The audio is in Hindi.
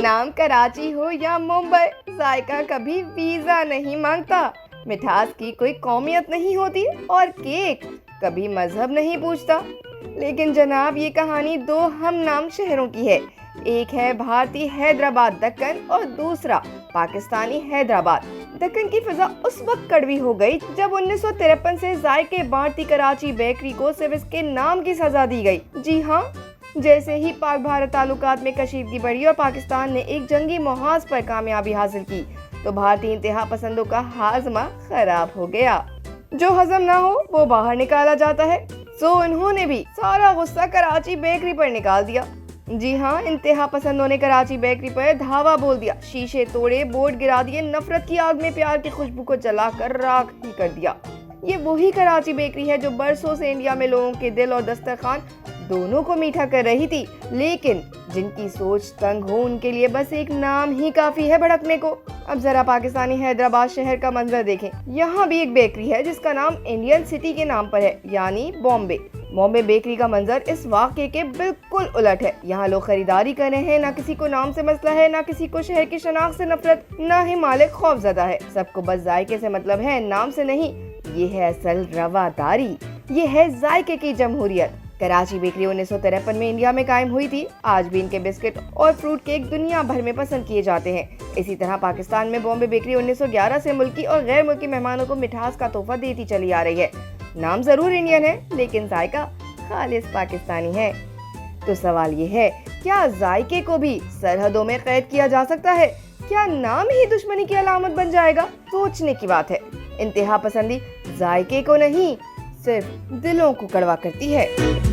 नाम कराची हो या मुंबई, जायका कभी वीजा नहीं मांगता। मिठास की कोई कौमियत नहीं होती और केक कभी मजहब नहीं पूछता। लेकिन जनाब, ये कहानी दो हम नाम शहरों की है। एक है भारतीय हैदराबाद दक्कन और दूसरा पाकिस्तानी हैदराबाद। दक्कन की फिजा उस वक्त कड़वी हो गई जब 1953 से जायके बांटती कराची बेकरी को सिर्फ इसके नाम की सजा दी गई। जी हाँ, जैसे ही पाक भारत ताल्लुकात में कशीदगी बढ़ी और पाकिस्तान ने एक जंगी मुहाज पर कामयाबी हासिल की, तो भारतीय इंतहा पसंदों का हाजमा खराब हो गया। जो हजम ना हो वो बाहर निकाला जाता है, सो उन्होंने भी सारा गुस्सा कराची बेकरी पर निकाल दिया। जी हाँ, इंतहा पसंदों ने कराची बेकरी पर धावा बोल दिया, शीशे तोड़े, बोर्ड गिरा दिए, नफरत की आग में प्यार की खुशबू को जलाकर राख ही कर दिया। ये वही कराची बेकरी है जो बरसों से इंडिया में लोगों के दिल और दस्तरखान दोनों को मीठा कर रही थी, लेकिन जिनकी सोच तंग हो उनके लिए बस एक नाम ही काफी है भड़कने को। अब जरा पाकिस्तानी हैदराबाद शहर का मंजर देखें। यहाँ भी एक बेकरी है जिसका नाम इंडियन सिटी के नाम पर है, यानी बॉम्बे। बॉम्बे बेकरी का मंजर इस वाक़े के बिल्कुल उलट है। यहाँ लोग खरीदारी कर रहे हैं, ना किसी को नाम से मसला है, ना किसी को शहर की शनाख्त से नफरत, ना ही मालिक खौफजदा है। सबको बस जायके से मतलब है, नाम से नहीं। ये है असल रवादारी, ये है जायके की जमहूरियत। कराची बेकरी 1953 में इंडिया में कायम हुई थी। आज भी इनके बिस्किट और फ्रूट केक दुनिया भर में पसंद किए जाते हैं। इसी तरह पाकिस्तान में बॉम्बे बेकरी 1911 से मुल्की और गैर मुल्की मेहमानों को मिठास का तोहफा देती चली आ रही है। नाम जरूर इंडियन है, लेकिन जायका खालिस पाकिस्तानी है। तो सवाल ये है, क्या जायके को भी सरहदों में कैद किया जा सकता है? क्या नाम ही दुश्मनी की अलामत बन जाएगा? सोचने की बात है। इंतहा पसंदी जायके को नहीं, सिर्फ दिलों को कड़वा करती है।